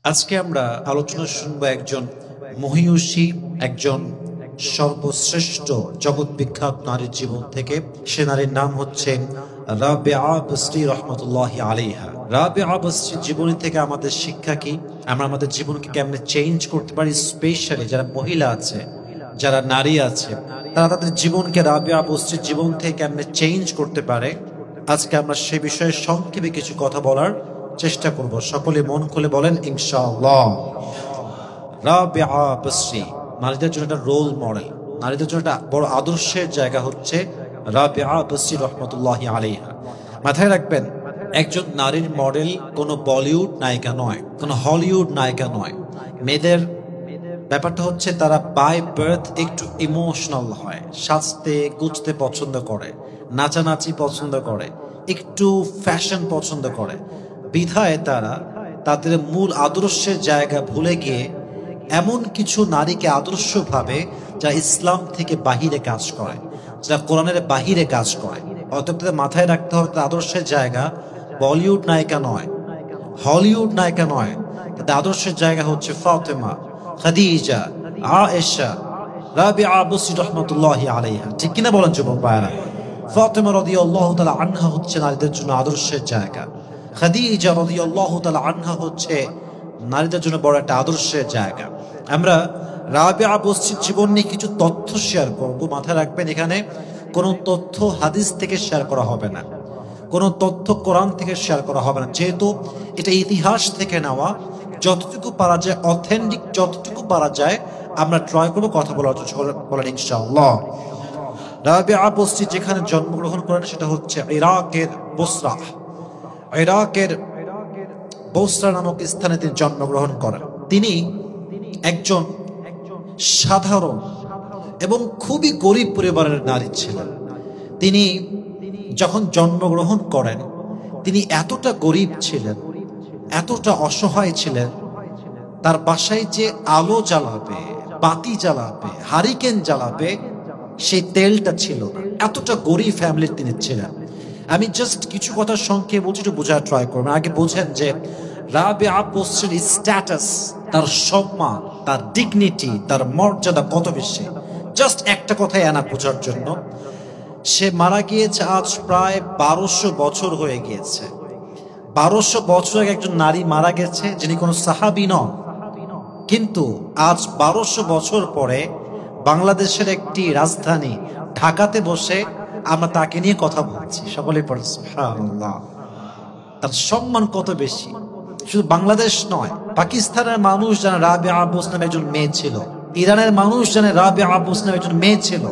আজকে আমরা আলোচনা শুনবো একজন মহিয়সী, একজন সর্বশ্রেষ্ঠ জগৎ বিখ্যাত নারীর জীবন থেকে। সে নারীর নাম হচ্ছে রাবিআ বসরি রহমতুল্লাহি আলাইহা। রাবিআ বসরির জীবনী থেকে আমাদের শিক্ষা কি? আমরা আমাদের জীবনকে কেমনে চেঞ্জ করতে পারি? স্পেশালি যারা মহিলা আছে, যারা নারী আছে, তারা তাদের জীবনকে রাবিআ বসরির জীবন থেকে কেমনে চেঞ্জ করতে পারে, আজকে আমরা সে বিষয়ে সংক্ষেপে কিছু কথা বলার চেষ্টা করব। সকলে মন খুলে বলেন ইনশাআল্লাহ। রাবিআ বসরি নারীদের জন্য একটা রোল মডেল, নারীদের জন্য একটা বড় আদর্শের জায়গা হচ্ছে রাবিআ বসরি রহমতুল্লাহি আলাইহা। মাথায় রাখবেন, একজন নারীর মডেল কোনো বলিউড নায়িকা নয়, কোনো হলিউড নায়িকা নয়। মেয়েদের ব্যাপারটা হচ্ছে তারা বাই বার্থ একটু ইমোশনাল হয়, সাজতে গুছতে পছন্দ করে, নাচানাচি পছন্দ করে, একটু ফ্যাশন পছন্দ করে। বিধায় তারা তাদের মূল আদর্শের জায়গা ভুলে গিয়ে এমন কিছু নারীকে আদর্শ ভাবে যা ইসলাম থেকে বাহিরে কাজ করে, যা কোরআনের বাহিরে কাজ করে। অতএব তাদের মাথায় রাখতে হবে তাদের আদর্শের জায়গা বলিউড নায়িকা নয়, হলিউড নায়িকা নয়। তাদের আদর্শের জায়গা হচ্ছে ফাতেমা, খাদিজা, আয়েশা, রাবিআ বসরি রহমতুল্লাহি আলাইহা। ঠিক কিনা বলেন যুবক ভাইরা? ফাতেমা রাদিয়াল্লাহু তাআলা আনহা হচ্ছে নারীদের জন্য আদর্শের জায়গা। খাদিজা রাদিয়াল্লাহু তাআলা আনহা হচ্ছে নারীদের জন্য বড় একটা আদর্শের জায়গা। আমরা রাবিআ বসরির জীবন নিয়ে কিছু তথ্য শেয়ার করব। মাথায় রাখবেন, এখানে কোনো তথ্য হাদিস থেকে শেয়ার করা হবে না, কোনো তথ্য কোরআন থেকে শেয়ার করা হবে না, যেহেতু এটা ইতিহাস থেকে নেওয়া। যতটুকু পারা যায় অথেন্টিক, যতটুকু পারা যায় আমরা ট্রাই করবো কথা বলার জন্য। বলেন ইনশাআল্লাহ। রাবিআ বসরি যেখানে জন্মগ্রহণ করেন সেটা হচ্ছে ইরাকের বসরা। ইরাকের বসরা নামক স্থানে তিনি জন্মগ্রহণ করেন। তিনি একজন সাধারণ এবং খুবই গরিব পরিবারের নারী ছিলেন। তিনি যখন জন্মগ্রহণ করেন তিনি এতটা গরিব ছিলেন, এতটা অসহায় ছিলেন, তার বাসায় যে আলো জ্বালাবে, বাতি জ্বালাবে, হারিকেন জ্বালাবে, সেই তেলটা ছিল না। এতটা গরিব ফ্যামিলির তিনি ছিলেন। আমি জাস্ট কিছু কথা সংক্ষেপে বলছি, একটু বোঝার ট্রাই করবেন। আগে বোঝেন যে রাবিআ বসরির স্ট্যাটাস, তার সম্মান, তার ডিগনিটি, তার মর্যাদা কত বেশি। জাস্ট একটা কথাই আনা বোঝার জন্য। সে মারা গিয়েছে আজ প্রায় 1200 বছর হয়ে গিয়েছে। 1200 বছর আগে একজন নারী মারা গেছে যিনি কোনো সাহাবী নন, কিন্তু আজ 1200 বছর পরে বাংলাদেশের একটি রাজধানী ঢাকাতে বসে আমরা তাকে নিয়ে কথা বলছি। সকলে পড়ে সুবহানাল্লাহ। তার সম্মান কত বেশি। শুধু বাংলাদেশ নয়, পাকিস্তানের মানুষ জানে রাবিআ বসরি নামে একজন মেয়ে ছিল, ইরানের মানুষ জানে রাবিআ বসরি নামে একজন মেয়ে ছিল,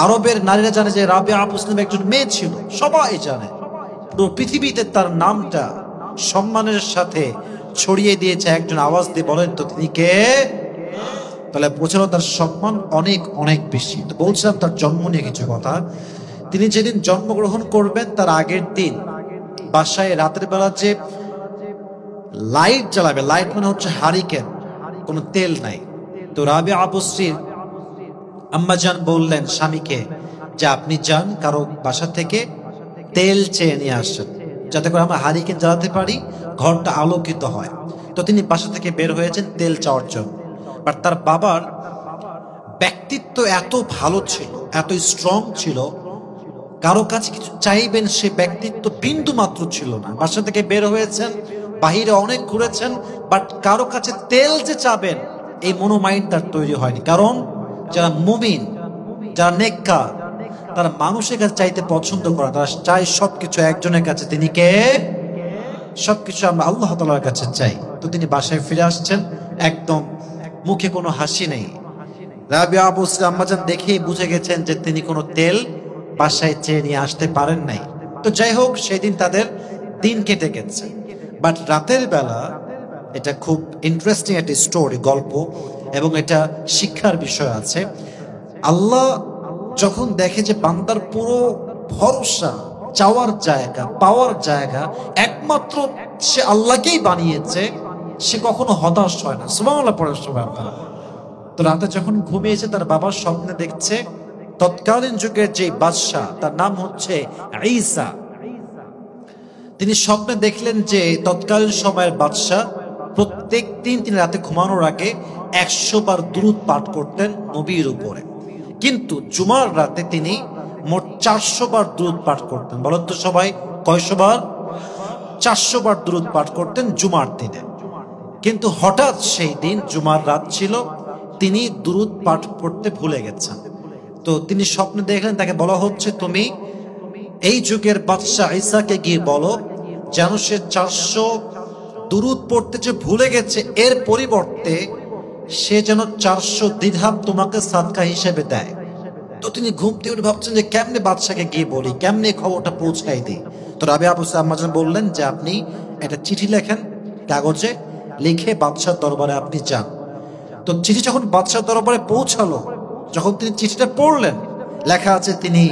আরবের নারীরা জানে যে রাবিআ বসরি নামে একজন মেয়ে ছিল। সবাই জানে। পুরো পৃথিবীতে তার নামটা সম্মানের সাথে ছড়িয়ে দিয়েছে একজন। আওয়াজ দিয়ে বলেন তো তিনি কে? তাহলে বোঝানো তার সম্মান অনেক অনেক বেশি। তো বলছিলাম তার জন্ম নিয়ে কিছু কথা। তিনি যেদিন জন্মগ্রহণ করবেন তার আগের দিন বাসায় রাতের বেলা যে লাইট জ্বালাবে, লাইট মানে হচ্ছে হারিকেন, কোনো তেল নাই। তো রাবিআ বসরির আম্মাজান বললেন স্বামীকে যে আপনি যান কারো বাসা থেকে তেল চেয়ে নিয়ে আসেন, যাতে করে আমরা হারিকেন জ্বালাতে পারি, ঘরটা আলোকিত হয়। তো তিনি বাসা থেকে বের হয়েছেন তেল চাওয়ার জন্য। বাট তার বাবার ব্যক্তিত্ব এত ভালো ছিল, এত স্ট্রং ছিল, কারো কাছে কিছু চাইবেন সে ব্যক্তিত্ব বিন্দু মাত্র ছিল না। বাসা থেকে বের হয়েছেন, বাহিরে অনেক ঘুরেছেন, বাট কারো কাছে তেল যে চাবেন এই মনোমাইন্ড তার তৈরি হয়নি। কারণ যারা মুমিন, যারা নেককার, তারা মানুষের কাছে চাইতে পছন্দ করে, তারা চায় সবকিছু একজনের কাছে। তিনি কে? সবকিছু আমরা আল্লাহ তাআলার কাছে চাই। তো তিনি বাসায় ফিরে আসছেন, একদম মুখে কোনো হাসি নেই। রাবিআ বসরি আম্মাজান দেখেই বুঝে গেছেন যে তিনি কোনো তেল বাসায় চেয়ে নিয়ে আসতে পারেন নাই। তো যাই হোক, সেদিন তাদের দিন কেটে গেছে। বাট রাতের বেলা, এটা খুব ইন্টারেস্টিং একটা স্টোরি, গল্প, এবং এটা শিক্ষার বিষয় আছে। আল্লাহ যখন দেখে যে বান্দার পুরো ভরসা, চাওয়ার জায়গা, পাওয়ার জায়গা একমাত্র সে আল্লাহকেই বানিয়েছে, সে কখনো হতাশ হয় না। সুবহানাল্লাহ পড়ে সুবহানাল্লাহ। তো রাতে যখন ঘুমিয়েছে তার বাবার স্বপ্নে দেখছে তৎকালীন যুগের যে বাদশা, তার নাম হচ্ছে ঈসা। তিনি স্বপ্নে দেখলেন যে তৎকালীন সময়ের বাদশা প্রত্যেক দিন তিনি রাতে ঘুমানোর আগে 100 বার দুরূদ পাঠ করতেন নবীর উপরে। কিন্তু জুমার রাতে তিনি মোট 400 বার দুরূদ পাঠ করতেন। বলেন তো সবাই, কয়শো বার? 400 বার দুরূদ পাঠ করতেন জুমার দিনে। কিন্তু হঠাৎ সেই দিন জুমার রাত ছিল, তিনি দুরূদ পাঠ করতে ভুলে গেছেন। তো তিনি স্বপ্নে দেখলেন, তাকে বলা হচ্ছে, তুমি এই যুগের বাদশাহ ঈসাকে গিয়ে বলো যেন সে 400 দুরূদ পড়তে যে ভুলে গেছে, এর পরিবর্তে সে যেন 400 দিরহাম তোমাকে সাদকা হিসেবে দেয়। তো তিনি ঘুম থেকে উঠে ভাবছেন যে কেমনে বাদশাকে গিয়ে বলি, কেমনে খবরটা পৌঁছাই দিই। তো রাবিয়া আপু আম্মাজান বললেন যে আপনি একটা চিঠি লেখেন, কাগজে লিখে বাদশার দরবারে আপনি যান। তো চিঠি যখন বাদশার দরবারে পৌঁছালো, যখন তিনি চিঠিটা পড়লেন, লেখা আছে তিনি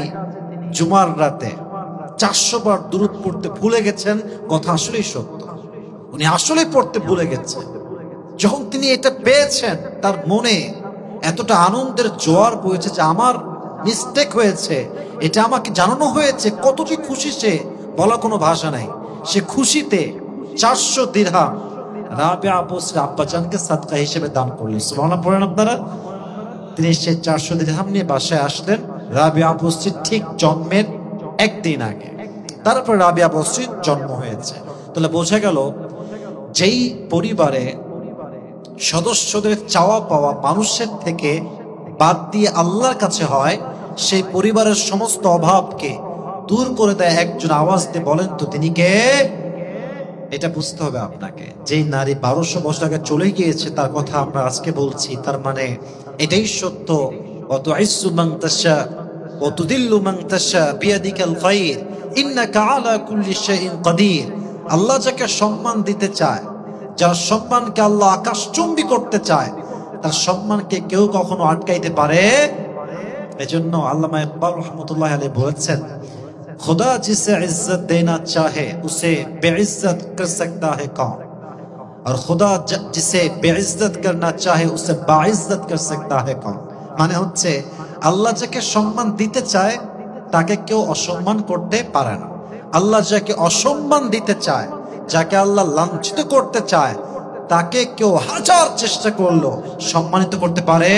জুমার রাতে 400 বার দুরূদ পড়তে ভুলে গেছেন। কথা আসলেই সত্য, উনি আসলেই পড়তে ভুলে গেছেন। যখন তিনি এটা পেয়েছেন, তার মনে এতটা আনন্দের জোয়ার বইছে যে আমার মিস্টেক হয়েছে, এটা আমাকে জানানো হয়েছে। কতটি খুশি সে, বলা কোনো ভাষা নাই। সে খুশিতে 400 দিরহাম রাবিয়া বসরি আব্বাজানকে সাদকা হিসেবে দান করলেন। সুবহানাল্লাহ পড়েন আপনারা। তিনি সে 400 দিরহাম নিয়ে বাসায় আসলেন রাবিয়া বসরির ঠিক জন্মের একদিন আগে। তারপর রাবিয়া বসরির জন্ম হয়েছে। তাহলে বোঝা গেল, যেই পরিবারে সদস্যদের চাওয়া পাওয়া মানুষের থেকে বাদ দিয়ে আল্লাহর কাছে হয়, সেই পরিবারের সমস্ত অভাবকে দূর করে দেয় একজন। আওয়াজ দিয়ে বলেন তো তিনি কে? এটা বুঝতে হবে আপনাকে। যেই নারী 1200 বছর আগে চলে গিয়েছে, তার কথা আমরা আজকে বলছি, তার মানে এটাই সত্য। ওয়াতুইজ্জু মান তাশা ওয়া তুযিল্লু মান তাশা বিয়াদিকাল খায়র ইন্নাকা আলা কুল্লি শাইইন কাদির। আল্লাহ যাকে সম্মান দিতে চায়, যার সম্মানকে আল্লাহ আকাশচুম্বী করতে চায়, তার সম্মানকে কেউ কখনো আটকাইতে পারে। এজন্য আল্লামা ইকবাল রহমতুল্লাহ আলাইহি বলেছেন, खुदा जिसे इज्जत देना चाहे उसे बेइज्जत कर सकता है कौन, और खुदा जिसे बेइज्जत करना चाहे उसे बाइज्जत कर सकता है कौन। মানে হচ্ছে, আল্লাহ যাকে সম্মান দিতে চায় তাকে কেউ অসম্মান করতে পারে না। আল্লাহ যাকে অসম্মান দিতে চায়, যাকে আল্লাহ লাঞ্ছিত করতে চায়, তাকে কেউ হাজার চেষ্টা করলো সম্মানিত করতে পারে।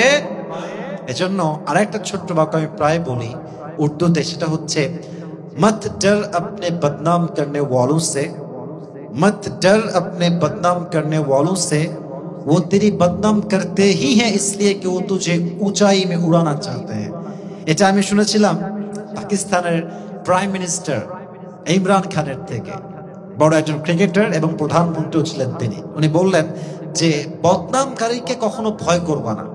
এজন্য আরেকটা ছোট্ট বাক্য আমি প্রায় বলি উর্দুতে, সেটা হচ্ছে, मत डर अपने बदनाम करने वालों से, मत डर अपने बदनाम करने वालों से, वो तेरी बदनाम करते ही हैं इसलिए कि वो तुझे ऊंचाई में उड़ाना चाहते हैं। এটা আমি শুনেছিলাম পাকিস্তানের প্রাইম মিনিস্টার ইমরান খানের থেকে। বড় একজন ক্রিকেটার এবং প্রধানমন্ত্রীও ছিলেন তিনি। উনি বললেন যে বদনামকারীকে কখনো ভয় করবা না,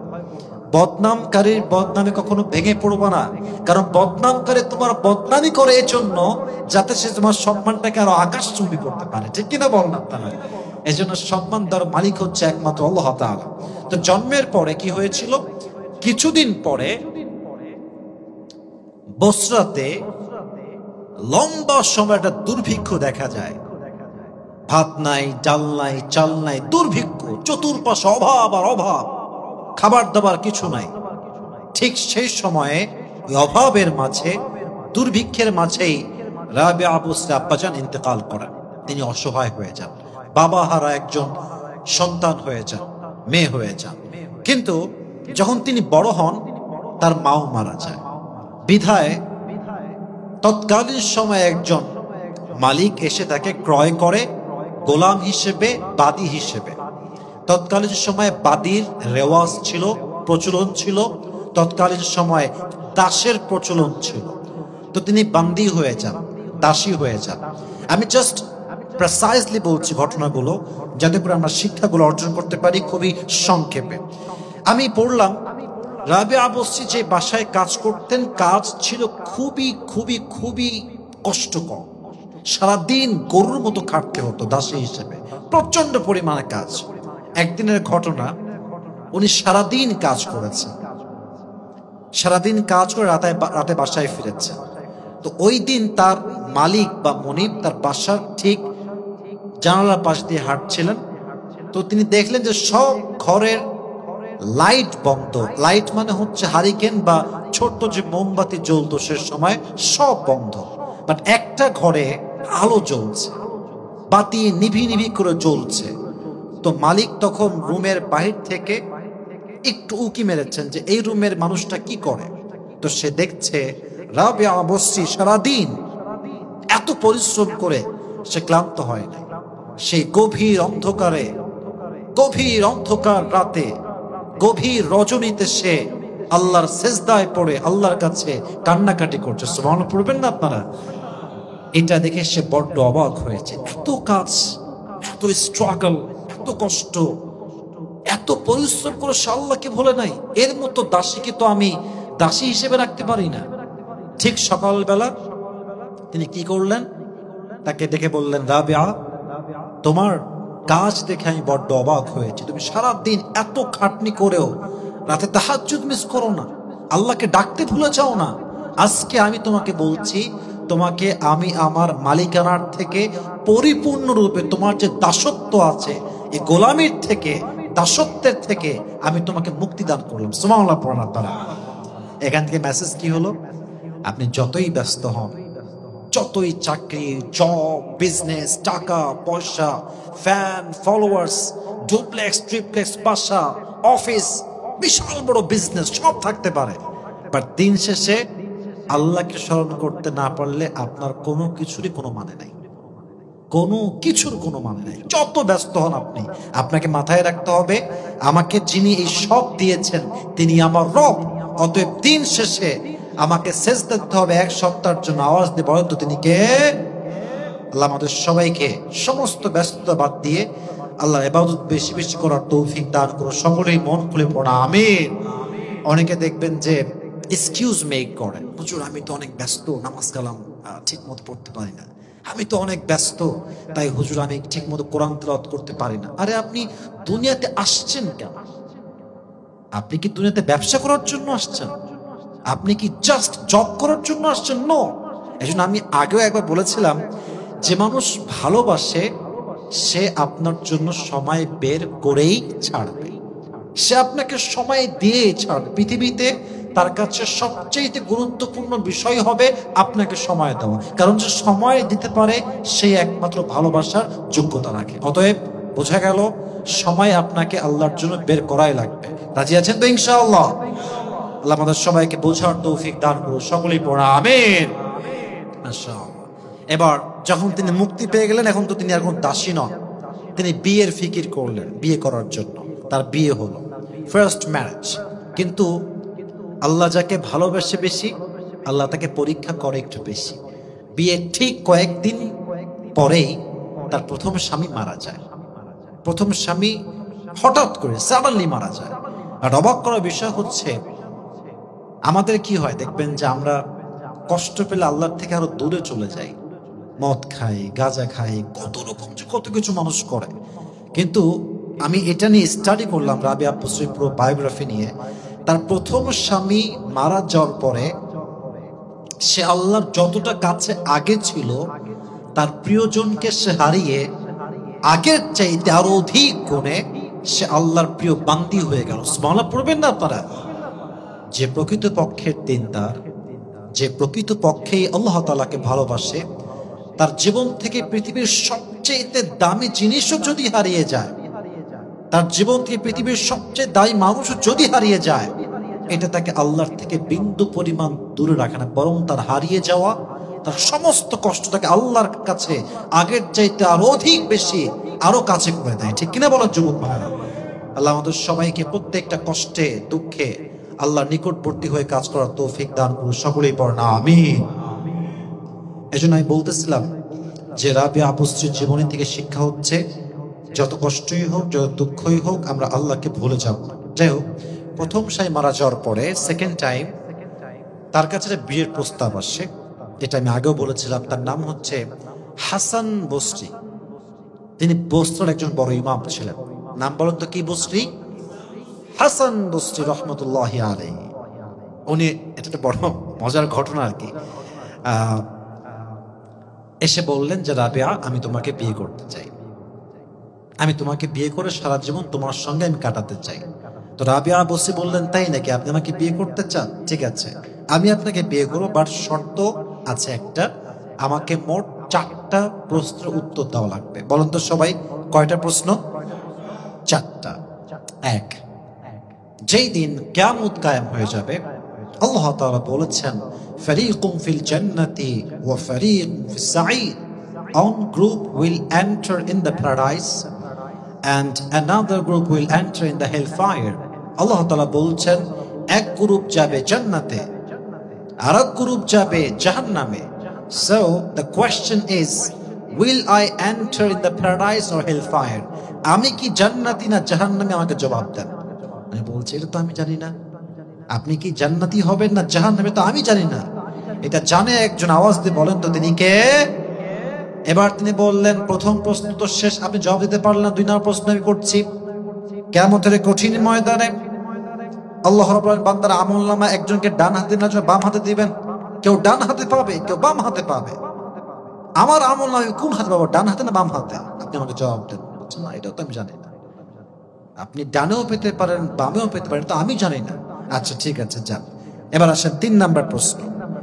বদনামকারীর বদনামে কখনো ভেঙে পড়বো না। কারণ বদনামকারী তোমার বদনামি করে এই জন্য যাতে সে তোমার সম্মানটাকে আরো আকাশচুম্বী করতে পারে। ঠিক কিনা বলেন আপনারা? এই জন্য সম্মান দেওয়ার মালিক হচ্ছে একমাত্র আল্লাহ তাআলা। তো জন্মের পরে কি হয়েছিল? কিছুদিন পরে বসরাতে লম্বা সময় একটা দুর্ভিক্ষ দেখা যায়। ভাত নাই, ডাল নাই, চাল নাই, দুর্ভিক্ষ, চতুর্পাশে অভাব আর অভাব, খাবার দাবার কিছু নাই। ঠিক সেই সময়ে ওই অভাবের মাঝে, দুর্ভিক্ষের মাঝেই রাবিয়া বসরি আব্বাজান ইন্তেকাল করেন। তিনি অসহায় হয়ে যান, বাবা হারা একজন সন্তান হয়ে যান, মেয়ে হয়ে যান। কিন্তু যখন তিনি বড় হন, তার মাও মারা যায়। বিধায় তৎকালীন সময়ে একজন মালিক এসে তাকে ক্রয় করে গোলাম হিসেবে, বাদী হিসেবে। তৎকালীন সময়ে বাদীর রেওয়াজ ছিল, প্রচলন ছিল। তৎকালীন সময়ে দাসের প্রচলন ছিল। তো তিনি বান্দি হয়ে যান, দাসী হয়ে যান। আমি জাস্ট প্রেসাইজলি বলছি ঘটনাগুলো, যাতে করে আমরা শিক্ষাগুলো অর্জন করতে পারি খুবই সংক্ষেপে। আমি পড়লাম রাবিয়া বসরি যে বাসায় কাজ করতেন, কাজ ছিল খুবই খুবই খুবই কষ্টকর। সারাদিন গরুর মতো খাটতে হতো দাসী হিসেবে, প্রচন্ড পরিমাণে কাজ। একদিনের ঘটনা, উনি সারাদিন কাজ করেছেন, সারাদিন কাজ করে রাতে বাসায় ফিরেছেন। তো ওই দিন তার মালিক বা মনিব তার বাসার ঠিক জানালার পাশ দিয়ে হাঁটছিলেন। তো তিনি দেখলেন যে সব ঘরের লাইট বন্ধ। লাইট মানে হচ্ছে হারিকেন বা ছোট্ট যে মোমবাতি জ্বলতো সে সময়, সব বন্ধ। বাট একটা ঘরে আলো জ্বলছে, বাতি নিভি নিভি করে জ্বলছে। তো মালিক তখন রুমের বাহির থেকে একটু উকি মেরেছেন যে এই রুমের মানুষটা কি করে। তো সে দেখছে রাবেয়া বসরি সারাদিন এত পরিশ্রম করে সে ক্লান্ত হয় না। সেই গভীর অন্ধকার রাতে, গভীর রজনীতে সে আল্লাহর সেজদায় পড়ে আল্লাহর কাছে কান্নাকাটি করছে। সুবহানাল্লাহ পড়বেন না আপনারা? এটা দেখে সে বড্ড অবাক হয়েছে। এত কাজ, এত স্ট্রাগল, এত কষ্ট, এত পরিশ্রম করে সে আল্লাহকে ভুলে নাই। এর মতো দাসীকে তো আমি দাসী হিসেবে রাখতে পারি না। ঠিক সকালবেলা তিনি কি করলেন? তাকে ডেকে বললেন, রাবেয়া, তোমার কাজ দেখে আমি বড্ড অবাক হয়েছি। তুমি সারাদিন এত খাটনি করেও রাতে তাহাজ্জুদ মিস করো না, আল্লাহকে ডাকতে ভুলে যাও না। আজকে আমি তোমাকে বলছি, তোমাকে আমি আমার মালিকানার থেকে পরিপূর্ণরূপে তোমার যে দাসত্ব আছে, এই গোলামির থেকে, দাসত্বের থেকে আমি তোমাকে মুক্তি দান করলাম। সুবহানাল্লাহ পড়ান আপনারা। এখান থেকে মেসেজ কি হলো? আপনি যতই ব্যস্ত হন, যতই চাকরি, জব, বিজনেস, টাকা পয়সা, ফ্যান, ফলোয়ার্স, ডুপ্লেক্স ট্রিপ্লেক্স বাসা, অফিস, বিশাল বড় বিজনেস সব থাকতে পারে, বাট দিন শেষে আল্লাহকে স্মরণ করতে না পারলে আপনার কোনো কিছুরই কোনো মানে নাই। কোনো কিছুর কোনো মানে নাই। যত ব্যস্ত হন আপনি, আপনাকে মাথায় রাখতে হবে, আমাকে যিনি এই সব দিয়েছেন তিনি আমার রব। অতএব দিন শেষে আমাকে সেজদা দিতে হবে এক সপ্তাহের জন্য। আওয়াজ দিয়ে বলেন তো তিনি কে? আল্লাহ আমাদের সবাইকে সমস্ত ব্যস্ততা বাদ দিয়ে আল্লাহর ইবাদত বেশি বেশি করার তৌফিক দান করুন। সকলেই মন খুলে পড়া আমিন। অনেকে দেখবেন যে এক্সকিউজ মেক করেন, হুজুর আমি তো অনেক ব্যস্ত, নামাজ কালাম ঠিক মতো পড়তে পারি না, আমি তো অনেক ব্যস্ত, তাই হুজুর আমি ঠিক মতো কোরআন তেলাওয়াত করতে পারি না। আরে আপনি দুনিয়াতে আসছেন কেন? আপনি কি দুনিয়াতে ব্যবসা করার জন্য আসছেন? আপনি কি জাস্ট জব করার জন্য আসছেন? নো। এজন্য আমি আগেও একবার বলেছিলাম, যে মানুষ ভালোবাসে সে আপনার জন্য সময় বের করেই ছাড়বে, সে আপনাকে সময় দিয়ে ছাড়বে। পৃথিবীতে তার কাছে সবচেয়ে গুরুত্বপূর্ণ বিষয় হবে আপনাকে সময় দেওয়া, কারণ যে সময় দিতে পারে সে একমাত্র ভালোবাসার যোগ্যতা রাখে। অতএব বোঝা গেল সময় আপনাকে আল্লাহর জন্য বের করাই লাগবে। রাজি আছেন তো ইনশাআল্লাহ? আল্লাহ আমাদের সবাইকে বোঝার তৌফিক দান করুন। সকলেই পড়া আমিন। মাশাআল্লাহ। এবার যখন তিনি মুক্তি পেয়ে গেলেন, এখন তো তিনি আর কোনো দাসী নন, তিনি বিয়ের ফিকির করলেন, বিয়ে করার জন্য। তার বিয়ে হলো, ফার্স্ট ম্যারেজ। কিন্তু আল্লাহ যাকে ভালোবাসে বেশি, আল্লাহ তাকে পরীক্ষা করে একটু বেশি। বিয়ে ঠিক কয়েকদিন পরেই তার প্রথম স্বামী মারা যায়। প্রথম স্বামী হঠাৎ করে সাডেনলি মারা যায়। আর অবাক করার বিষয় হচ্ছে, আমাদের কি হয় দেখবেন যে আমরা কষ্ট পেলে আল্লাহর থেকে আরো দূরে চলে যাই, মদ খাই, গাঁজা খাই, কত রকম কত কিছু মানুষ করে। কিন্তু আমি এটা নিয়ে স্টাডি করলাম, রাবেয়া বসরির পুরো বায়োগ্রাফি নিয়ে। তার প্রথম স্বামী মারা যাওয়ার পরে সে আল্লাহর যতটা কাছে আগে ছিল, তার প্রিয়জনকে সে হারিয়ে আগের চাইতে আরো অধিক গুণে সে আল্লাহর প্রিয় বান্দি হয়ে গেল। সুবহানাল্লাহ পড়বেন না আপনারা? যে প্রকৃত পক্ষের দিনদার, যে প্রকৃত পক্ষেই আল্লাহ তাআলাকে ভালোবাসে, তার জীবন থেকে পৃথিবীর সবচেয়ে দামি জিনিসও যদি হারিয়ে যায়, তার জীবন থেকে পৃথিবীর সবচেয়ে দায়ী মানুষও যদি হারিয়ে যায়, এটা তাকে আল্লাহর থেকে বিন্দু পরিমাণ দূরে রাখে না, বরং তার হারিয়ে যাওয়া, তার সমস্ত কষ্ট তাকে আল্লাহর কাছে আগের চাইতে আরো অধিক বেশি আরো কাছে করে দেয়। ঠিক কিনা বলার যুবক ভাইরা? আল্লাহ আমাদের সবাইকে প্রত্যেকটা কষ্টে দুঃখে আল্লাহর নিকটবর্তী হয়ে কাজ করার তৌফিক দান করুন। সকলেই পড়েন আমিন। এজন্য আমি বলতেছিলাম যে রাবেয়া বসরির জীবনী থেকে শিক্ষা হচ্ছে, যত কষ্টই হোক, যত দুঃখই হোক, আমরা আল্লাহকে ভুলে যাব না। যাই হোক, প্রথম স্বামী মারা যাওয়ার পরে সেকেন্ড টাইম তার কাছে বিয়ের প্রস্তাব আসে। এটা আমি আগেও বলেছিলাম। তার নাম হচ্ছে হাসান বসরি। তিনি বসরার একজন বড় ইমাম ছিলেন। নাম বলেন তো কি বসরি? হাসান বসরি রহমতুল্লাহি আলাইহি। উনি, এটা একটা বড় মজার ঘটনা আর কি, এসে বললেন যে রাবেয়া, আমি তোমাকে বিয়ে করতে চাই, আমি তোমাকে বিয়ে করে সারা জীবন তোমার সঙ্গে আমি কাটাতে চাই। তো রাবেয়া বসরি বললেন, তাই নাকি, আপনি আমাকে বিয়ে করতে চান? ঠিক আছে, আমি আপনাকে বিয়ে করবো, বাট শর্ত আছে একটা, আমাকে মোট 4টা প্রশ্নের উত্তর দেওয়া লাগবে। বলেন তো সবাই, কয়টা প্রশ্ন? চারটা। এক, যেই দিন কিয়ামত কায়েম হয়ে যাবে, আল্লাহ তাআলা বলেছেন ফারিকুম ফিল জান্নাতি ওয়া ফারিকুম ফিস Saeed, one group will enter in the paradise and another group will enter in the hellfire. আল্লাহ তাআলা বলছেন এক গ্রুপ যাবে জান্নাতে, আর এক গ্রুপ যাবে জাহান্নামে। So the question is, will I enter in the paradise or hellfire? আমি কি জান্নাতি না জাহান্নামে? আমাকে জবাব দেন। আমি বলছি এটা তো আমি জানি না। আপনি কি জান্নাতি হবেন না জাহান্নামে? তো আমি জানি না। এটা জানে একজন, আওয়াজ দিয়ে বলেন তো তিনি কে? এবার তিনি বললেন প্রথম প্রশ্ন তো শেষ, আপনি জবাব দিতে পারলেন না। 2 নম্বর প্রশ্ন আমি করছি। কিয়ামতের কঠিন ময়দানে আল্লাহ রাব্বুল আলামিন বান্দার আমলনামা একজনকে ডান হাতে না বাম হাতে দিবেন। কেউ ডান হাতে পাবে, কেউ বাম হাতে পাবে। আমার আমলনামা কোন হাতে পাবো, ডান হাতে না বাম হাতে? আপনি আমাকে জবাব দেন। না, এটাও তো আমি জানি না। আপনি ডানেও পেতে পারেন, বামেও পেতে পারেন, তো আমি জানি না। আচ্ছা ঠিক আছে, যান। এবার আসেন 3 নম্বর প্রশ্ন।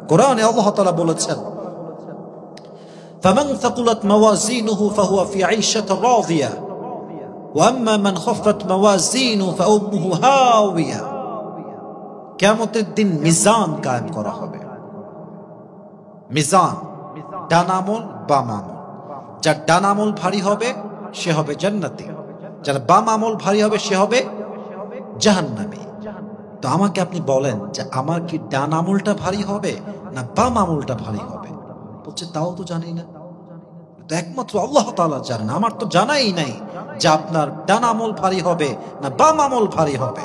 কোরআনে আল্লাহ তাআলা বলেছেন ফামান থাকুলাত মাওয়াজিনুহু ফাহুয়া ফি আইশাতির রাদিয়া ওয়া আম্মা মান খাফাত মাওয়াজিনুহু ফাউম্মুহু হাওিয়া। কিয়ামতের দিন মিজান কায়েম করা হবে। মিজান, ডান আমল বাম আমল। যার ডান আমল ভারী হবে সে হবে জান্নাতি, যার বাম আমল ভারী হবে সে হবে জাহান্নামী। তো আমাকে আপনি বলেন যে আমার কি ডান আমলটা ভারী হবে না বাম আমলটা ভারী হবে? বলছে তাও তো জানি না। তো একমাত্র আল্লাহ তাআলা জানেন। আমার তো জানাই নাই যে আপনার ডান আমল ভারী হবে না বাম আমল ভারী হবে।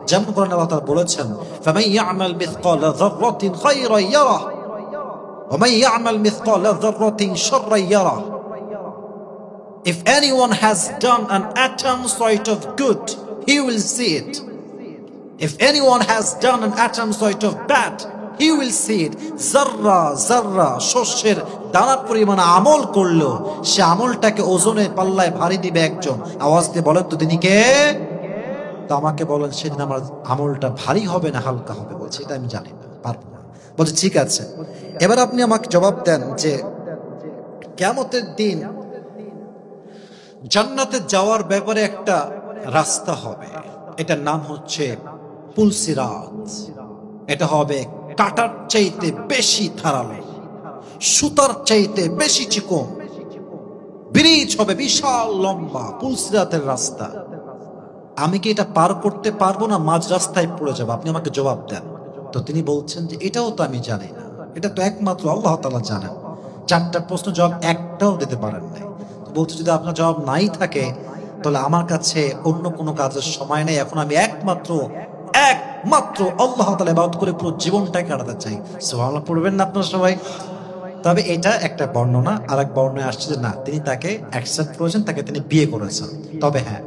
যেমন কোরআনে আল্লাহ তাআলা বলেছেন ফামান ইয়ামাল মিসকালা যাররাতিন খায়রান ইয়ারা ওয়া মান ইয়ামাল মিসকালা যাররাতিন শাররান ইয়ারা। If anyone has done an atom sort of good, he will see it. If anyone has done an atom sort of bad, he will see it. Zarra zarra শস্যের দানা পরিমাণ আমল করলো, সে আমলটাকে ওজনের পাল্লায় ভারী দিবে একজন। আওয়াজ দিয়ে বলেন তো তিনি কে? তো আমাকে বলেন সেদিন আমার আমলটা ভারী হবে না হালকা হবে? বলছে এটা আমি জানি না, পারবো না। বলছে ঠিক আছে, এবার আপনি আমাকে জবাব দেন যে কিয়ামতের দিন জান্নাতে যাওয়ার ব্যাপারে একটা রাস্তা হবে, এটার নাম হচ্ছে পুলসিরাত। এটা হবে কাটার চাইতে বেশি ধারালো, সুতার চাইতে বেশি চিকন, ব্রিজ হবে বিশাল লম্বা, পুলসিরাতের রাস্তা। আমি কি এটা পার করতে পারবো না মাঝ রাস্তায় পড়ে যাবো? আপনি আমাকে জবাব দেন। তো তিনি বলছেন যে এটাও তো আমি জানি না, এটা তো একমাত্র আল্লাহ তাআলা জানেন। 4টা প্রশ্ন জবাব একটাও দিতে পারেন নাই। বলছে যদি আপনার জবাব নাই থাকে তাহলে আমার কাছে অন্য কোনো কাজের সময় নেই, এখন আমি একমাত্র আল্লাহ তাআলা ইবাদত করে পুরো জীবনটাকে কাটাতে চাই। সুবহানাল্লাহ পড়বেন না আপনারা সবাই? তবে এটা একটা বর্ণনা। আর এক বর্ণনায় আসছে যে না, তিনি তাকে অ্যাকসেপ্ট করেছেন, তাকে তিনি বিয়ে করেছেন। তবে হ্যাঁ,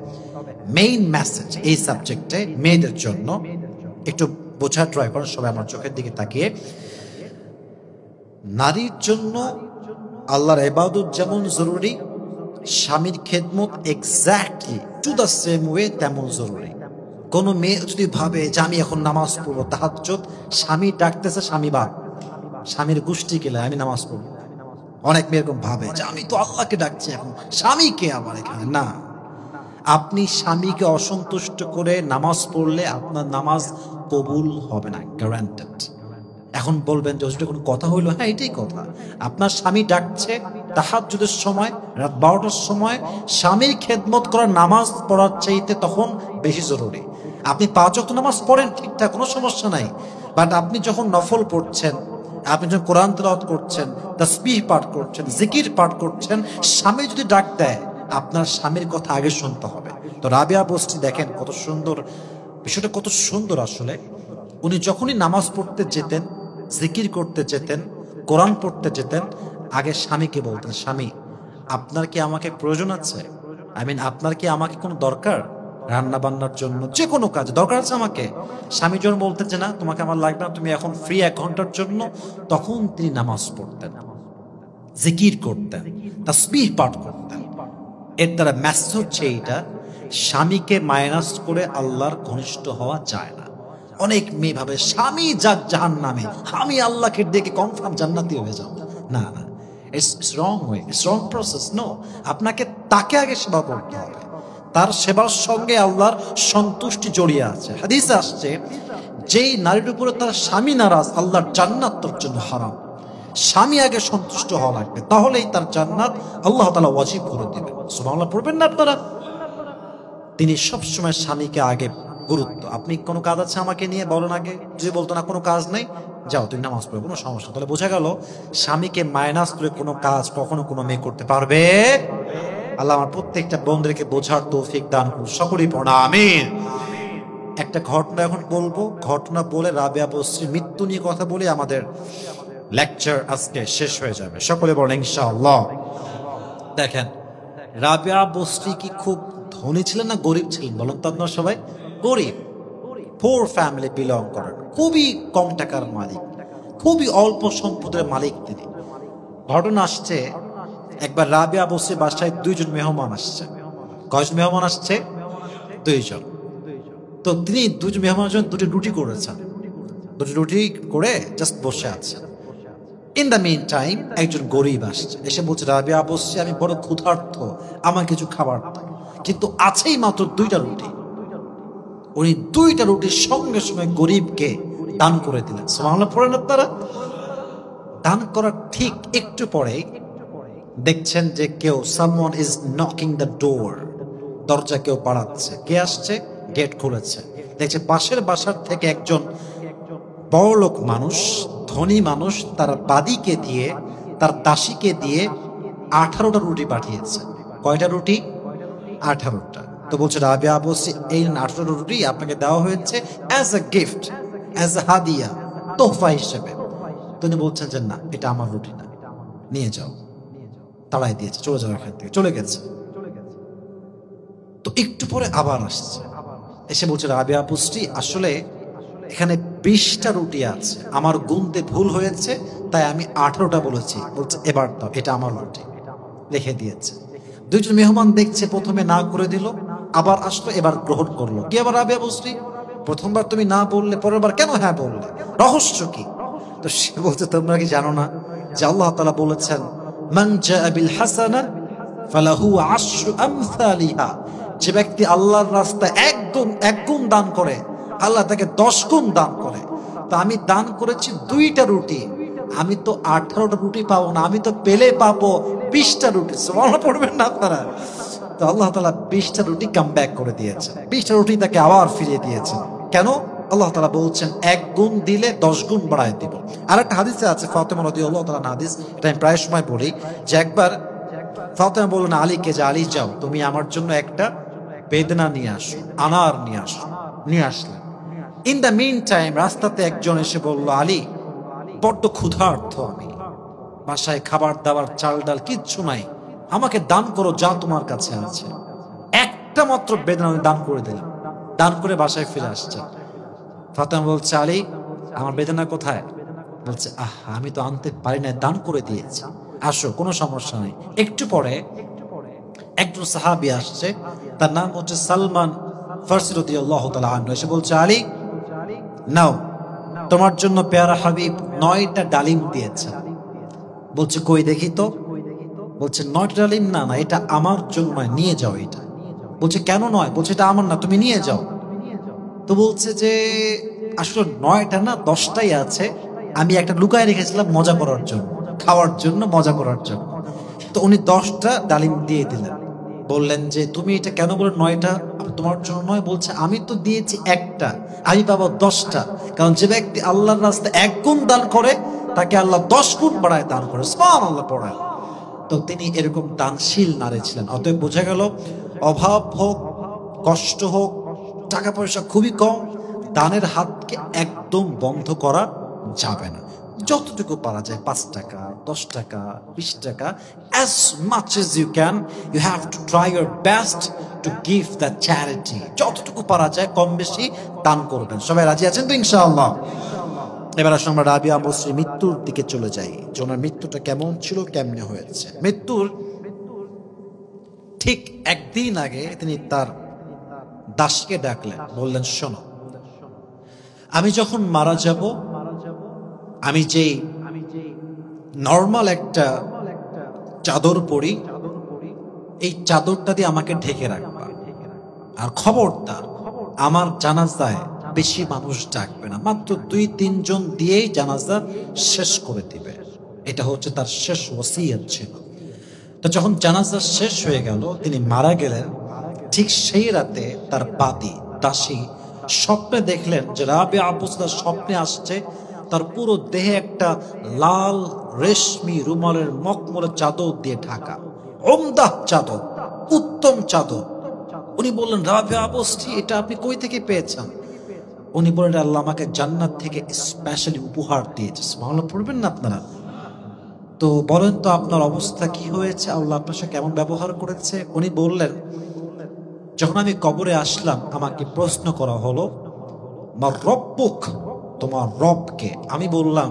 মেইন মেসেজ এই সাবজেক্টে মেয়েদের জন্য একটু বোঝার ট্রাই করেন সবাই আমার চোখের দিকে তাকিয়ে। নারীর জন্য আল্লাহর ইবাদত যেমন জরুরি, স্বামীর খেদমত exactly to the same way তেমন জরুরি। কোনো মেয়ে যদি ভাবে যে আমি এখন নামাজ পড়বো তাহাজ্জুদ, স্বামী ডাকতেছে স্বামী বাদ, স্বামীর গোষ্ঠী গেলে আমি নামাজ পড়বো। অনেক মেয়ে এরকম ভাবে যে আমি তো আল্লাহকে ডাকছি, এখন স্বামীকে আবার এখানে। না, আপনি স্বামীকে অসন্তুষ্ট করে নামাজ পড়লে আপনার নামাজ কবুল হবে না, গ্যারান্টেড। এখন বলবেন যে ওটা কোনো কথা হইলো? হ্যাঁ, এটাই কথা। আপনার স্বামী ডাকছে তাহাজ্জুদের সময়, রাত 12টার সময়, স্বামীর খেদমত করার নামাজ পড়ার চাইতে তখন বেশি জরুরি। আপনি 5 ওয়াক্ত নামাজ পড়েন ঠিকঠাক, কোনো সমস্যা নাই, বাট আপনি যখন নফল পড়ছেন, আপনি যখন কোরআন তেলাওয়াত করছেন, তাসবিহ পাঠ করছেন, জিকির পাঠ করছেন, স্বামী যদি ডাক দেয় আপনার স্বামীর কথা আগে শুনতে হবে। তো রাবিয়া বস্তি দেখেন কত সুন্দর বিষয়টা, কত সুন্দর আসলে। উনি যখনই নামাজ পড়তে যেতেন, জিকির করতে যেতেন, কোরআন পড়তে যেতেন, আগে স্বামীকে বলতেন স্বামী আপনার কি আমাকে প্রয়োজন আছে? আপনার কি আমাকে কোনো দরকার? রান্না বান্নার জন্য, যে কোনো কাজ দরকার আছে আমাকে? স্বামী যখন বলতেন যে না তোমাকে আমার লাগবে না, তুমি এখন ফ্রি 1 ঘন্টার জন্য, তখন তিনি নামাজ পড়তেন, জিকির করতেন, তাসবিহ পাঠ করতেন। এর দ্বারা মেসেজ হচ্ছে এইটা, স্বামীকে মাইনাস করে আল্লাহর ঘনিষ্ঠ হওয়া যায় না। অনেক মেয়ে ভাবে স্বামী যাক জাহান্নামে, আমি আল্লাহকে ডেকে কনফার্ম জান্নাতি হয়ে যাব। না না, it's wrong way, it's wrong process. No, আপনাকে তাকে আগে সেবা করতে হবে, তার সেবার সঙ্গে আল্লাহর সন্তুষ্টি জড়িয়ে আছে। হাদিসে আসছে, যেই নারীর উপরে তার স্বামী নারাজ, আল্লাহর জান্নাত তার জন্য হারাম। স্বামী আগে সন্তুষ্ট হওয়া লাগবে, তাহলেই তার জান্নাত আল্লাহ তাআলা ওয়াজিব করে দিবেন। সুবহানাল্লাহ পড়বেন না আপনারা? তিনি সবসময় স্বামীকে আগে গুরুত্ব। আপনি কোনো কাজ আছে আমাকে নিয়ে বলেন আগে, যদি বলতো না কোনো কাজ নেই, যাও তুমি নামাজ পড়ো, কোনো সমস্যা। তাহলে বোঝা গেল স্বামীকে মাইনাস করে কোনো কাজ কখনো কোনো মেয়ে করতে পারবে। আল্লাহ আমার প্রত্যেকটা বন্ধুকে বোঝার তৌফিক দান করুন, সকলেই পড়া আমিন। একটা ঘটনা এখন বলবো, ঘটনা বলে রাবেয়া বসরির মৃত্যু নিয়ে কথা বলে আমাদের লেকচার আজকে শেষ হয়ে যাবে। সকলে বলেন ইনশাআল্লাহ। দেখেন, রাবেয়া বসরি কি খুব ধনী ছিলেন না গরিব ছিলেন বলুন তো আপনারা সবাই? গরিব, পোর ফ্যামিলি বিলং করেন, খুবই কম টাকার মালিক, খুবই অল্প সম্পদের মালিক তিনি। ঘটনা আসছে, একবার রাবেয়া বসরির বাসায় দুইজন মেহমান আসছে। কয়জন মেহমান আসছে? দুইজন। তো তিনি দুজন মেহমানের জন্য দুটি রুটি করেছেন, দুটি রুটি করে জাস্ট বসে আছেন। ইন দ্য মিন টাইম একজন গরিব আসছে, এসে বলছে, রাবেয়া বসছি, আমি বড় ক্ষুধার্ত, আমার কিছু খাবার দাও। কিন্তু আছেই মাত্র দুইটা রুটি। উনি দুইটা রুটির সঙ্গে সঙ্গে গরিবকে দান করে দিলেন। সুবহানাল্লাহ পড়েন আপনারা? দান করার ঠিক একটু পরে দেখছেন যে কেউ, someone is knocking the door, দরজা কেউ বাড়াচ্ছে। কে আসছে? গেট খুলেছে, দেখছে পাশের বাসার থেকে একজন বড়লোক মানুষ, ধনী মানুষ, তার বাদীকে দিয়ে, তার দাসীকে দিয়ে 18টা রুটি পাঠিয়েছে। কয়টা রুটি? 18টা। তো বলছে রাবেয়া বসরি, এই 18টা রুটি আপনাকে দেওয়া হয়েছে as a gift, as a হাদিয়া, তোহফা হিসেবে। তিনি বলছেন যে না, এটা আমার রুটি না, নিয়ে যাও। তাড়াই দিয়েছে, চলে যাও এখান থেকে, চলে গেছে। তো একটু পরে আবার আসছে, এসে বলছে রাবেয়া বসরি, আসলে এখানে 20টা রুটি আছে, আমার গুনতে ভুল হয়েছে, তাই আমি 18টা বলেছি। বলছে এবার দাও, এটা আমার রুটি, রেখে দিয়েছে। দুইজন মেহমান দেখছে, প্রথমে না করে দিল, আবার আসলো, এবার গ্রহণ করলো। কি আবার রাবেয়া বসরি, প্রথমবার তুমি না বললে, পরের বার কেন হ্যাঁ বললে, রহস্য কি? তো সে বলছে, তোমরা কি জানো না যে আল্লাহ তাআলা বলেছেন, মান জাআ বিল হাসানা ফালাহু আশরু আমসালিহা, যে ব্যক্তি আল্লাহর রাস্তায় এক গুণ দান করে, আল্লাহ তাকে 10 গুণ দান করে। তো আমি দান করেছি 2টা রুটি, আমি তো 18টা রুটি পাবো না, আমি তো পেলে পাবো 20টা রুটি। সুবহানাল্লাহ পড়বেন না আপনারা? তো আল্লাহ তাআলা 20টা রুটি কাম ব্যাক করে দিয়েছেন, 20টা রুটি তাকে আবার ফিরিয়ে দিয়েছেন। কেন? আল্লাহ তাআলা বলছেন 1 গুণ দিলে 10 গুণ বাড়ায় দিব। আর একটা হাদিসে আছে, ফাতেমা রাদিয়াল্লাহু তাআলা হাদিস, এটা আমি প্রায় সময় বলি, যে একবার ফাতেমা বললেন আলীকে, যে আলী যাও, তুমি আমার জন্য একটা বেদনা নিয়ে আসো, আনার নিয়ে আসো। নিয়ে আসলেন। ইন দ্য মিন টাইম রাস্তাতে একজন এসে বলল, আলী, বড্ড ক্ষুধার্ত আমি, বাসায় খাবার দাবার, চাল ডাল কিচ্ছু নাই, আমাকে দান করো যা তোমার কাছে আছে। একটা মাত্র বেদনা আমি দান করে দিলাম। দান করে বাসায় ফিরে আসছে। ফাতেমা বলছে, আলী, আমার বেদনা কোথায়? বলছে, আমি তো আনতে পারি না, দান করে দিয়েছি, আসো, কোনো সমস্যা নেই। একটু পরে একজন সাহাবী আসছে, তার নাম হচ্ছে সালমান ফারসি রাদিয়াল্লাহু তাআলা আনহু। এসে বলছে, আলী, নাও, তোমার জন্য পেয়ারা হাবিব 9টা ডালিম দিয়েছে। বলছে, কই দেখি তো। বলছে, 9টা ডালিম না, এটা আমার জন্য নয়, নিয়ে যাও এটা। বলছে, কেন নয়? বলছে, এটা আমার না, তুমি নিয়ে যাও। তো বলছে যে আসলে 9টা না, 10টাই আছে, আমি একটা লুকায় রেখেছিলাম মজা করার জন্য, খাওয়ার জন্য, মজা করার জন্য। তো উনি 10টা ডালিম দিয়ে দিলেন। বললেন যে তুমি এটা কেন বলে 9টা তোমার জন্য নয়? বলছে, আমি তো দিয়েছি একটা, আমি পাবো 10টা, কারণ যে ব্যক্তি আল্লাহর রাস্তায় 1 গুণ দান করে, তাকে আল্লাহ 10 গুণ বাড়ায় দান করে। সুবহানাল্লাহ পড়ায়। তো তিনি এরকম দানশীল নারী ছিলেন। অতএব বোঝা গেল, অভাব হোক, কষ্ট হোক, টাকা পয়সা খুবই কম, দানের হাতকে একদম বন্ধ করা যাবে না। যতটুকু পারা যায়, 5 টাকা, 10 টাকা, 20 টাকা, as much as you can, you have to try your best to give that charity. যতটুকু পারা যায় কম বেশি দান করবেন। সবাই রাজি আছেন তো ইনশাআল্লাহ? এবার আসলে আমরা রাবেয়া বসরির মৃত্যুর দিকে চলে যাই, যে ওনার মৃত্যুটা কেমন ছিল, কেমনে হয়েছে। মৃত্যুর ঠিক একদিন আগে তিনি তার দাসকে ডাকলেন, বললেন, শোনো, আমি যখন মারা যাব, আমি যেই নর্মাল একটা চাদর পরি, এই চাদরটা দিয়ে আমাকে ঢেকে রাখবা। আর খবরদার আমার জানাজায় বেশি মানুষ ডাকবে না, মাত্র 2-3 জন দিয়েই জানাজা শেষ করে দিবে। এটা হচ্ছে তার শেষ ওসিয়ত ছিল। তো যখন জানাজা শেষ হয়ে গেল, তিনি মারা গেলেন, ঠিক সেই রাতে তার বাদী দাসী স্বপ্নে দেখলেন যে রাবেয়া আবু সুফিয়ান স্বপ্নে আসছে, তার পুরো দেহে একটা লাল রেশমি রুমালের মখমলের চাদর দিয়ে ঢাকা, ওমদাহ চাদর, উত্তম চাদর। উনি বললেন, রাবেয়া আবু সুফিয়ান, এটা আপনি কই থেকে পেয়েছেন? উনি বললেন, আল্লাহ আমাকে জান্নাত থেকে স্পেশালি উপহার দিয়েছে। সুবহানাল্লাহ পড়বেন না আপনারা? তো বলেন তো আপনার অবস্থা কি হয়েছে, আল্লাহ আপনার সাথে কেমন ব্যবহার করেছে? উনি বললেন, যখন আমি কবরে আসলাম আমাকে প্রশ্ন করা হলো, মা রব্বুক, তোমার রবকে? আমি বললাম,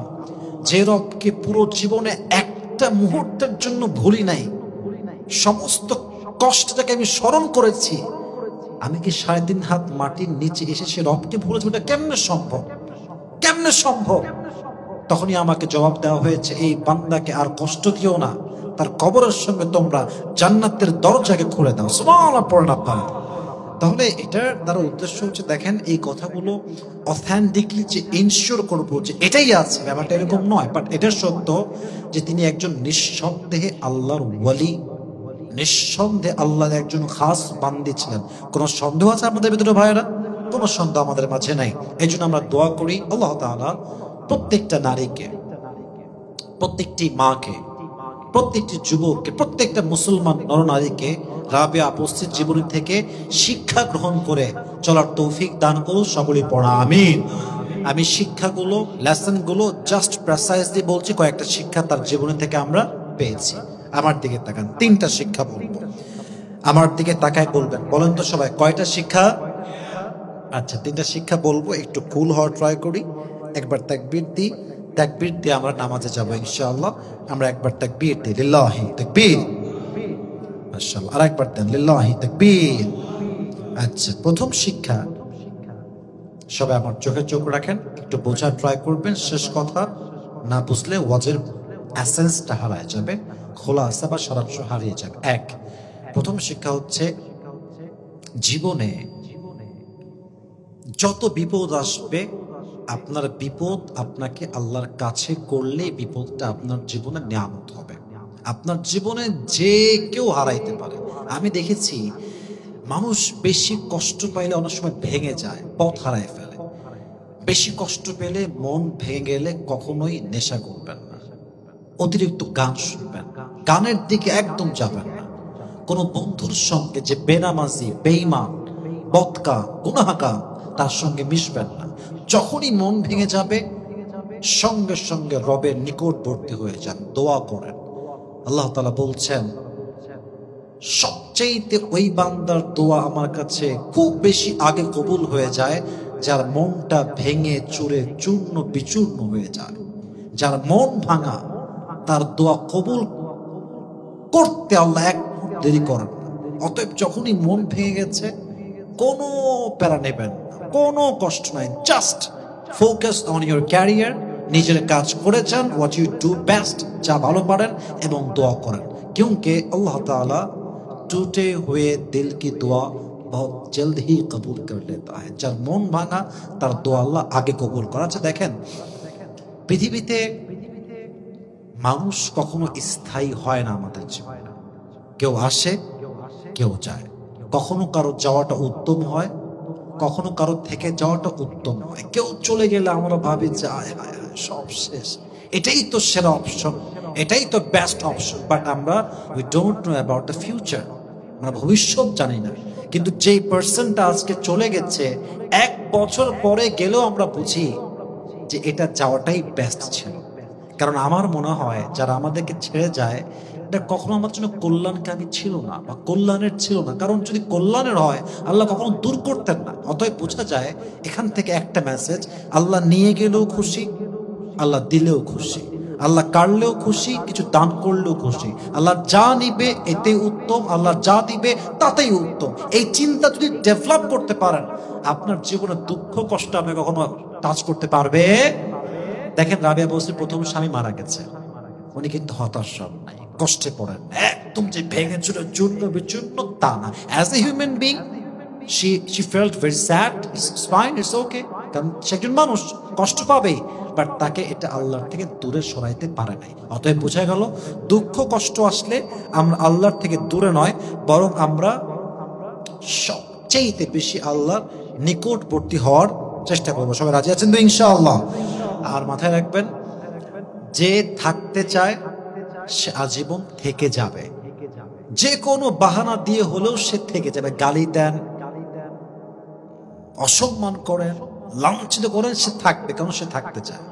যে রবকে পুরো জীবনে একটা মুহূর্তের জন্য ভুলি নাই, সমস্ত কষ্টটাকে আমি স্মরণ করেছি, আমি কি 3.5 হাত মাটির নিচে এসে সে রবকে ভুলে যাবো? এটা কেমনে সম্ভব? কেমনে সম্ভব? তখনই আমাকে জবাব দেওয়া হয়েছে, এই বান্দাকে আর কষ্ট দিও না, তার কবরের সঙ্গে তোমরা জান্নাতের দরজাকে খুলে দাও। সুবহানাল্লাহ পড়েন আপনারা। তাহলে এটার দ্বারা উদ্দেশ্য হচ্ছে, দেখেন এই কথাগুলো অথেন্টিকলি যে ইনশিওর করবো যে এটাই আছে, ব্যাপারটা এরকম নয়, বাট এটা সত্য যে তিনি একজন নিঃসন্দেহে আল্লাহর ওয়ালি, নিঃসন্দেহে আল্লাহর একজন খাস বান্দি ছিলেন। কোনো সন্দেহ আছে আমাদের ভিতরে ভাইয়েরা? কোনো সন্দেহ আমাদের মাঝে নাই। এই জন্য আমরা দোয়া করি আল্লাহ তাআলা প্রত্যেকটা নারীকে, প্রত্যেকটি মাকে, প্রত্যেকটি যুবককে, প্রত্যেকটা মুসলমান নরনারীকে রাবেয়া আপু সুফিয়ান জীবনী থেকে শিক্ষা গ্রহণ করে চলার তৌফিক দান করুন। সকলে পড়া আমিন। আমি শিক্ষাগুলো, লেসনগুলো জাস্ট প্রেসাইজলি বলছি, কয়েকটা শিক্ষা তার জীবনী থেকে আমরা পেয়েছি। আমার দিকে তাকান, 3টা শিক্ষা বলবো, আমার দিকে তাকায় বলবেন। বলেন তো সবাই, কয়টা শিক্ষা? আচ্ছা, 3টা শিক্ষা বলবো, একটু কুল হওয়ার ট্রাই করি। একবার তাকবীর দিই, তাকবীর দিয়ে আমরা নামাজে যাবো ইনশাআল্লাহ। আমরা একবার তাকবীর দিই, লিল্লাহি তাকবীর, মাশাআল্লাহ। আর একবার দেন, লিল্লাহি তাকবীর। আচ্ছা, প্রথম শিক্ষা, সবাই আমার চোখে চোখ রাখেন, একটু বোঝার ট্রাই করবেন। শেষ কথা না বুঝলে ওয়াজের এসেন্সটা হারিয়ে যাবে, খোলা আছে বা সারাংশ হারিয়ে যাবে। প্রথম শিক্ষা হচ্ছে, জীবনে যত বিপদ আসবে, আপনার বিপদ আপনাকে আল্লাহর কাছে করলে বিপদটা আপনার জীবনে নিয়ামত হবে। আপনার জীবনে যে কেউ হারাইতে পারে। আমি দেখেছি মানুষ বেশি কষ্ট পাইলে অনেক সময় ভেঙে যায়, পথ হারায় ফেলে। বেশি কষ্ট পেলে, মন ভেঙে গেলে কখনোই নেশা করবেন না, অতিরিক্ত গান শুনবেন না, গানের দিকে একদম যাবেন না। কোনো বন্ধুর সঙ্গে যে বেনামাজি, বেঈমান, বদকা, গুনাহগার, তার সঙ্গে মিশবেন না। যখনই মন ভেঙে যাবে, সঙ্গে সঙ্গে রবের নিকটবর্তী হয়ে যান, দোয়া করেন। আল্লাহ তাআলা বলছেন, সবচেয়ে ওই বান্দার দোয়া আমার কাছে খুব বেশি আগে কবুল হয়ে যায় যার মনটা ভেঙে চুরে চূর্ণ বিচূর্ণ হয়ে যায়। যার মন ভাঙা, তার দোয়া কবুল করতে আল্লাহ এক মুহূর্ত দেরি করেন না। অতএব যখনই মন ভেঙে গেছে, কোনো প্যারা নেবেন না, কোনো কষ্ট নাই, just focus on your career, নিজের কাজ করে যান, হোয়াট ইউ ডু বেস্ট, যা ভালো পারেন, এবং দোয়া করেন। क्योंकि अल्लाह ताला टूटे हुए दिल की दुआ बहुत जल्द ही कबूल कर लेता है। যার মন ভাঙা, তার দোয়া আল্লাহ আগে কবুল করে। আচ্ছা দেখেন, পৃথিবীতে মানুষ কখনো স্থায়ী হয় না আমাদের জীবনে। কেউ আসে, কেউ যায়। কখনো কারো যাওয়াটা উত্তম হয়, কখনো কারো থেকে যাওয়াটা উত্তম হয়। কেউ চলে গেলে আমরা ভাবি যে আয় হায় হায়, সব শেষ, এটাই তো সেরা অপশন, এটাই তো বেস্ট অপশন। বাট আমরা we don't know about the future, আমরা ভবিষ্যৎ জানি না। কিন্তু যেই পার্সনটা আজকে চলে গেছে, 1 বছর পরে গেলেও আমরা বুঝি যে এটা যাওয়াটাই বেস্ট ছিল। কারণ আমার মনে হয় যারা আমাদেরকে ছেড়ে যায়, এটা কখনো আমার জন্য কল্যাণকামী ছিল না বা কল্যাণের ছিল না। কারণ যদি কল্যাণের হয়, আল্লাহ কখনো দূর করতেন না। অতএব বোঝা যায় এখান থেকে একটা মেসেজ, আল্লাহ নিয়ে গেলেও খুশি, আল্লাহ দিলেও খুশি, আল্লাহ কাড়লেও খুশি, কিছু দান করলেও খুশি। আল্লাহ যা নিবে এতে উত্তম, আল্লাহ যা দিবে তাতেই উত্তম। এই চিন্তা যদি ডেভেলপ করতে পারেন, আপনার জীবনে দুঃখ কষ্ট আপনি কখনো টাচ করতে পারবে। দেখেন, রাবেয়া বলছে প্রথম স্বামী মারা গেছে, উনি কিন্তু হতাশ হন নাই, কষ্টে পড়েন, একদম যে ভেঙে চুরে চূর্ণ বিচূর্ণ তা না। As a human being she felt very sad. It's fine, it's okay. কারণ সে একজন মানুষ, কষ্ট পাবেই, বাট তাকে এটা আল্লাহর থেকে দূরে সরাইতে পারে নাই। অতএব বোঝা গেল দুঃখ কষ্ট আসলে আমরা আল্লাহর থেকে দূরে নয়, বরং আমরা সবচেয়ে বেশি আল্লাহর নিকটবর্তী হওয়ার চেষ্টা করবো। সবাই রাজি আছেন তো ইনশাআল্লাহ? আর মাথায় রাখবেন, যে থাকতে চায় সে আজীবন থেকে যাবে। যে কোনো বাহানা দিয়ে হলেও সে থেকে যাবে। গালি দেন, অসম্মান করেন, লাঞ্ছিত করেন, সে থাকবে, কারণ সে থাকতে চায়।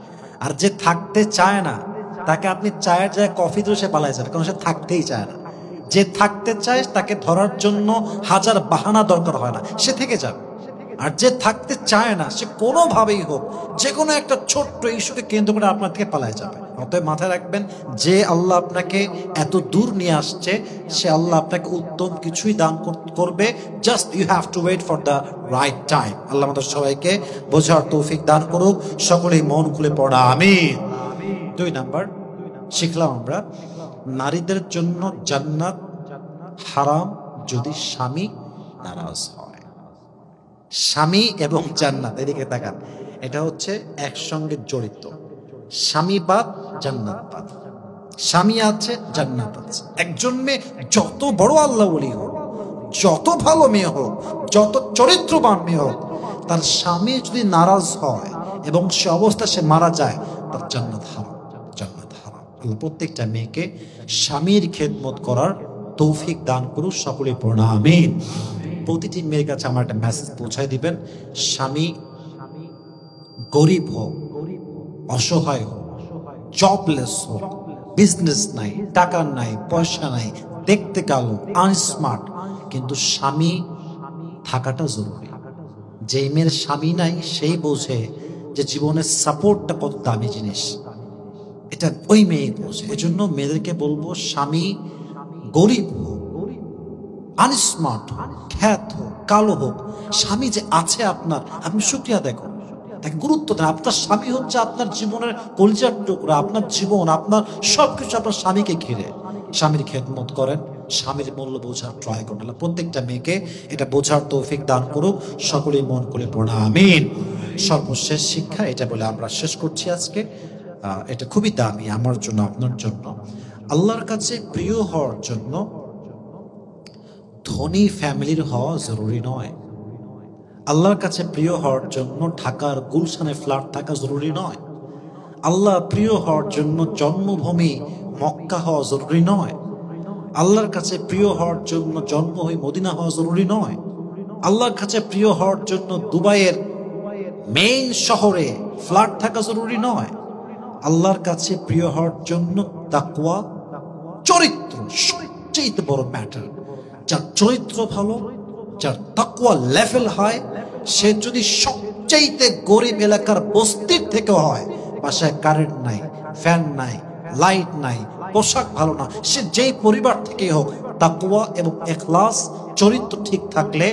আর যে থাকতে চায় না তাকে আপনি চায়ের জায়গায় কফি দিয়ে সে পালায় যাবে, কারণ সে থাকতেই চায় না। যে থাকতে চায় তাকে ধরার জন্য হাজার বাহানা দরকার হয় না, সে থেকে যাবে। আর যে থাকতে চায় না সে কোনোভাবেই হোক, যে কোনো একটা ছোট্ট ইস্যুকে কেন্দ্র করে আপনার থেকে পালায় যাবে। অতএব মাথায় রাখবেন, যে আল্লাহ আপনাকে এত দূর নিয়ে আসছে সে আল্লাহ আপনাকে উত্তম কিছুই দান করবে। Just you have to wait for the right time. Allah আমাদের সবাইকে বোঝার তৌফিক দান করুক। সকলেই মন খুলে পড়া আমিন। 2 নাম্বার শিখলাম আমরা, নারীদের জন্য জান্নাত হারাম যদি স্বামী নারাজ হয়। স্বামী এবং জান্নাত, এদিকে তাকান, এটা হচ্ছে একসঙ্গে জড়িত। স্বামী বাদ জান্নাত বাদ। স্বামী আছে জান্নাত আছে। একজন মেয়ে যত বড় আল্লাহ ওলি হোক, যত ভালো মেয়ে হোক, যত চরিত্রবান মেয়ে হোক, তার স্বামী যদি নারাজ হয় এবং সে অবস্থা সে মারা যায়, তার জান্নাত হারাম, জান্নাত হারাম। আল্লাহ প্রত্যেকটা মেয়েকে স্বামীর খেদমত করার তৌফিক দান করুক। সকলে পড়ুন আমিন। প্রতিটি মেয়ের কাছে আমার একটা মেসেজ পৌঁছায় দিবেন, স্বামী গরিব হোক, অসহায় হোক, জবলেস হোক, বিজনেস নাই, টাকা নাই, পয়সা নাই, দেখতে কালো, আনস্মার্ট, কিন্তু স্বামী থাকাটা জরুরি। যে মেয়ের স্বামী নাই সেই বোঝে যে জীবনের সাপোর্টটা কত দামি জিনিস, এটা ওই মেয়ে বোঝে। এজন্য মেয়েদেরকে বলবো, স্বামী গরিব হোক, আনস্মার্ট হোক, খ্যাত হোক, কালো হোক, স্বামী যে আছে আপনার, আপনি শুকরিয়া দেখুন, তাকে গুরুত্ব দেন। আপনার স্বামী হচ্ছে আপনার জীবনের কলিজার টুকরা, আপনার জীবন, আপনার সবকিছু আপনার স্বামীকে ঘিরে। স্বামীর খেদমত করেন, স্বামীর মূল্য বোঝার ট্রাই করেন। প্রত্যেকটা মেয়েকে এটা বোঝার তৌফিক দান করুক। সকলেই মন করে পড়া আমিন। সর্বশেষ শিক্ষা এটা বলে আমরা শেষ করছি আজকে। এটা খুবই দামি আমার জন্য, আপনার জন্য। আল্লাহর কাছে প্রিয় হওয়ার জন্য ধনী ফ্যামিলির হওয়া জরুরি নয়। আল্লাহর কাছে প্রিয় হওয়ার জন্য ঢাকার গুলশানে ফ্ল্যাট থাকা জরুরি নয়। আল্লাহ প্রিয় হওয়ার জন্য জন্মভূমি মক্কা হওয়া জরুরি নয়। আল্লাহর কাছে প্রিয় হওয়ার জন্য জন্মভূমি মদিনা হওয়া জরুরি নয়। আল্লাহর কাছে প্রিয় হওয়ার জন্য দুবাইয়ের মেইন শহরে ফ্ল্যাট থাকা জরুরি নয়। আল্লাহর কাছে প্রিয় হওয়ার জন্য তাকওয়া, চরিত্র সবচেয়ে বড় ম্যাটার। যার চরিত্র ভালো, যার তাকওয়া লেভেল হয়, সে যদি সবচেয়ে গরিব এলাকার বস্তির থেকে হয়, বাসায় কারেন্ট নাই, ফ্যান নাই, লাইট নাই, পোশাক ভালো না, সে যেই পরিবার থেকেই হোক, তাকওয়া এবং ইখলাস চরিত্র ঠিক থাকলে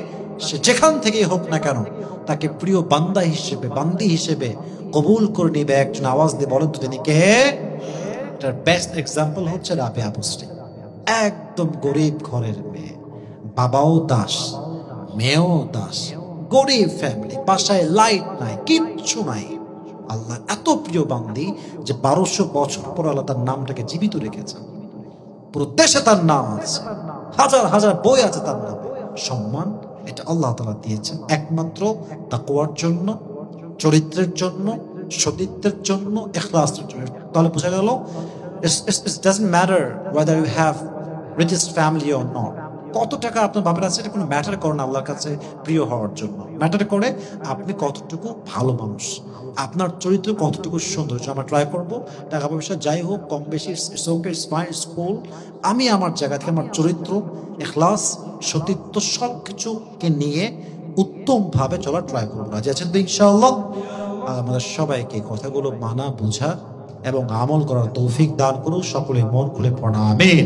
সে যেখান থেকেই হোক না কেন, তাকে প্রিয় বান্দা হিসেবে, বান্দি হিসেবে কবুল করে নিবে। একজন আওয়াজ দিয়ে বলেন তো তিনি কে? এটার বেস্ট এক্সাম্পল হচ্ছে রাবেয়া বুসরি। একদম গরিব ঘরের মেয়ে, বাবাও দাস, মেয়েও দাস, গরিব ফ্যামিলি, বাসায় লাইট নাই, কিচ্ছু নাই। আল্লাহ এত প্রিয় বান্দি যে 1200 বছর পর আল্লাহ তার নামটাকে জীবিত রেখেছেন। পুরো দেশে তার নাম আছে, হাজার হাজার বই আছে তার নামে। সম্মান এটা আল্লাহ তাআলা দিয়েছেন একমাত্র তাকওয়ার জন্য, চরিত্রের জন্য, সতীত্বের জন্য, ইখলাসের জন্য। তাহলে বোঝা গেল, it doesn't matter whether you have richest family or not. কত টাকা আপনার বাবার আছে এটা কোনো ম্যাটার করে না আল্লাহর কাছে প্রিয় হওয়ার জন্য। ম্যাটার করে আপনি কতটুকু ভালো মানুষ, আপনার চরিত্র কতটুকু সুন্দর। আমরা ট্রাই করবো, টাকা পয়সা যাই হোক কম বেশি, it's okay, it's fine, it's cool. আমি আমার জায়গা থেকে আমার চরিত্র, ইখলাস, সতীত্ব সবকিছুকে নিয়ে উত্তমভাবে চলার ট্রাই করবো। রাজি আছেন তো ইনশাআল্লাহ? আমাদের সবাইকে কথাগুলো মানা, বোঝা এবং আমল করার তৌফিক দান করুন। সকলে মন খুলে পড়া আমিন।